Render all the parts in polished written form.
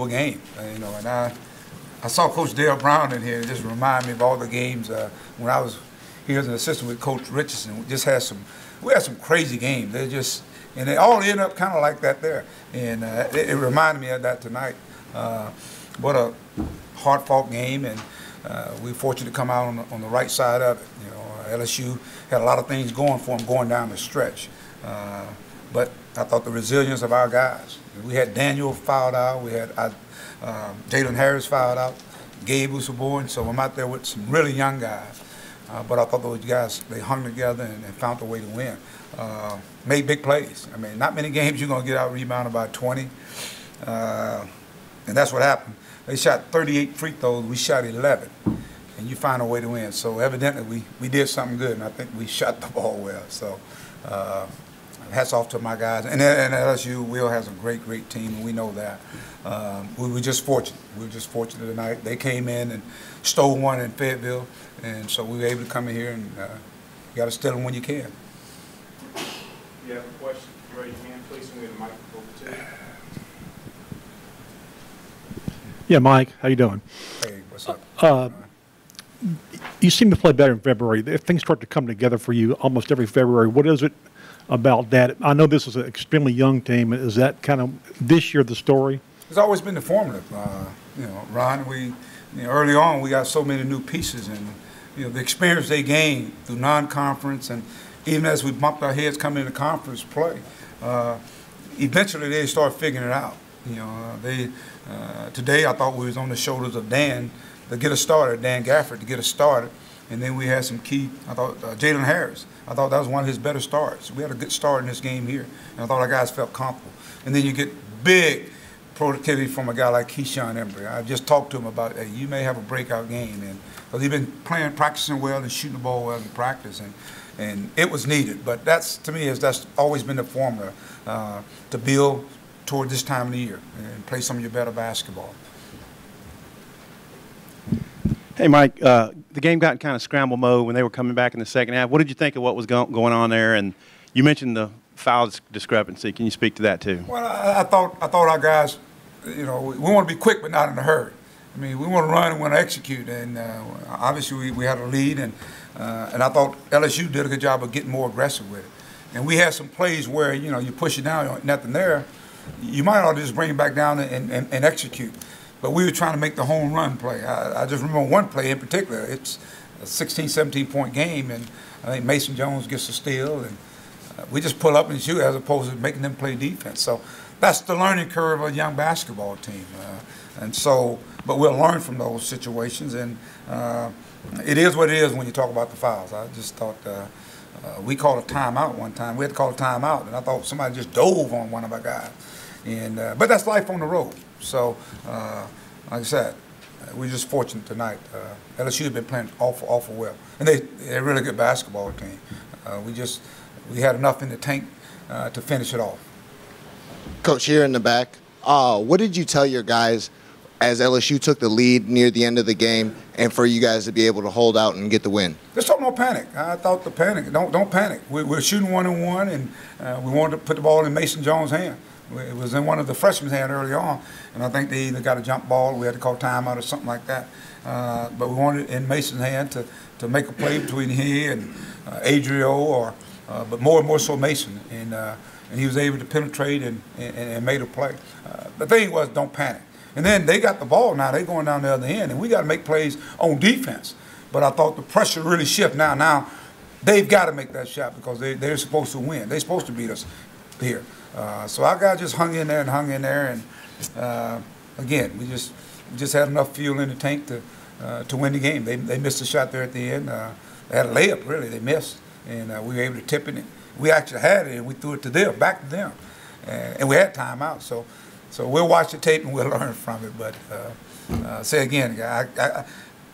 game, you know, and I saw Coach Dale Brown in here. It just reminded me of all the games when I was here as an assistant with Coach Richardson. We had some crazy games. And they all end up kind of like that there. And it reminded me of that tonight. What a hard-fought game, and we're fortunate to come out on the right side of it. You know, LSU had a lot of things going for them going down the stretch. But I thought the resilience of our guys. We had Daniel fouled out. We had Jalen Harris fouled out. Gabe was aboard. So I'm out there with some really young guys. But I thought those guys, they hung together and found a way to win. Made big plays. I mean, not many games you're going to get out rebounded by 20. And that's what happened. They shot 38 free throws. We shot 11. And you find a way to win. So evidently we did something good, and I think we shot the ball well. So hats off to my guys. And LSU, Will has a great, great team, and we know that. We were just fortunate. We were just fortunate tonight. They came in and stole one in Fayetteville, and so we were able to come in here, and you got to steal them when you can. If you have a question, raise your hand, please, and we have a microphone to you. Yeah, Mike, how you doing? Hey, what's up? You seem to play better in February. If things start to come together for you almost every February, what is it about that? I know this is an extremely young team. Is that kind of this year the story? It's always been the formative. You know, Ron, early on we got so many new pieces, and you know the experience they gained through non-conference, and even as we bumped our heads coming into conference play, eventually they start figuring it out. You know, today I thought we was on the shoulders of Dan to get us started, Dan Gafford to get us started, and then we had some key. I thought Jalen Harris. I thought that was one of his better starts. We had a good start in this game here, and I thought our guys felt comfortable. And then you get big productivity from a guy like Keyshawn Embry. I just talked to him about, hey, you may have a breakout game, and because he's been practicing well and shooting the ball well in practice, and it was needed. But that's, to me, that's always been the formula to build toward this time of the year and play some of your better basketball. Hey, Mike, the game got in kind of scramble mode when they were coming back in the second half. What did you think of what was going on there? And you mentioned the foul discrepancy. Can you speak to that too? Well, I thought our guys, you know, we want to be quick but not in a hurry. I mean, we want to run and want to execute, and obviously we had a lead, and I thought LSU did a good job of getting more aggressive with it. And we had some plays where, you know, you push it down, nothing there. You might ought to just bring it back down and execute. But we were trying to make the home run play. I just remember one play in particular. It's a 16, 17-point game, and I think Mason Jones gets a steal, and we just pull up and shoot as opposed to making them play defense. So that's the learning curve of a young basketball team. But we'll learn from those situations, and it is what it is when you talk about the fouls. I just thought we called a timeout one time. We had to call a timeout, and I thought somebody just dove on one of our guys. But that's life on the road. So, like I said, we're just fortunate tonight. LSU has been playing awful well, and they're a really good basketball team. We had enough in the tank to finish it off. Coach, here in the back, what did you tell your guys as LSU took the lead near the end of the game, and for you guys to be able to hold out and get the win? Just don't panic. I thought the panic. Don't panic. We're shooting 1-on-1, and we wanted to put the ball in Mason Jones' hand. It was in one of the freshmen's hand early on, and I think they either got a jump ball, we had to call timeout or something like that. But we wanted it in Mason's hand to make a play between he and Adrio, but more and more so Mason, and he was able to penetrate and made a play. The thing was, don't panic. And then they got the ball now, they're going down the other end, and we got to make plays on defense. But I thought the pressure really shifted now. Now they've got to make that shot because they're supposed to win. They're supposed to beat us here. So our guys just hung in there, and again, we just had enough fuel in the tank to win the game. They missed a shot there at the end. They had a layup, really. They missed, and we were able to tip it. We actually had it, and we threw it to them, back to them, and we had timeout. So we'll watch the tape and we'll learn from it. But say again,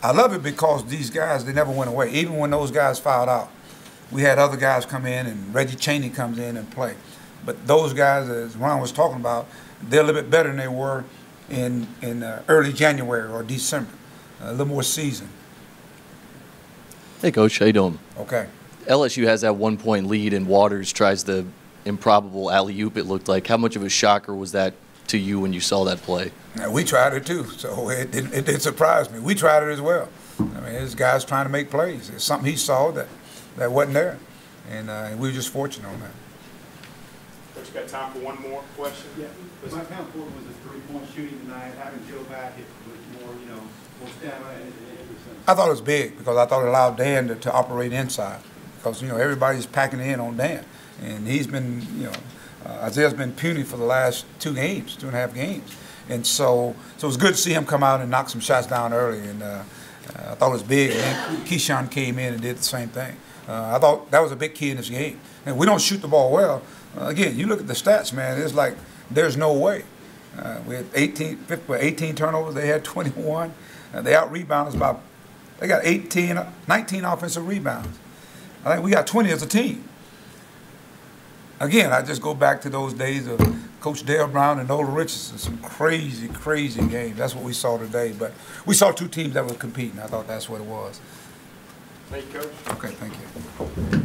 I love it because these guys, they never went away. Even when those guys fouled out, we had other guys come in, and Reggie Chaney comes in and play. But those guys, as Ron was talking about, they're a little bit better than they were in early January or December, a little more seasoned. Hey, Coach, how you doing? Okay. LSU has that 1-point lead, and Waters tries the improbable alley-oop, it looked like. How much of a shocker was that to you when you saw that play? Now, we tried it too, so it did surprise me. We tried it as well. I mean, this guy's trying to make plays. It's something he saw that wasn't there, and we were just fortunate on that. Coach, got time for one more question? Yeah, my count for was a three-point shooting tonight. Having Joe back, it was more, more stamina and everything. I thought it was big because I thought it allowed Dan to operate inside because, everybody's packing in on Dan. And he's been, Isaiah's been puny for the last 2.5 games. And so it was good to see him come out and knock some shots down early. And I thought it was big. And then Keyshawn came in and did the same thing. I thought that was a big key in this game. And we don't shoot the ball well. Again, you look at the stats, man, it's like there's no way. We had 18 turnovers. They had 21. They out-rebounded us about, they got 19 offensive rebounds. I think we got 20 as a team. Again, I just go back to those days of Coach Dale Brown and Nola Richardson, some crazy, crazy games. That's what we saw today. But we saw two teams that were competing. I thought that's what it was. Thank you, Coach. Okay, thank you.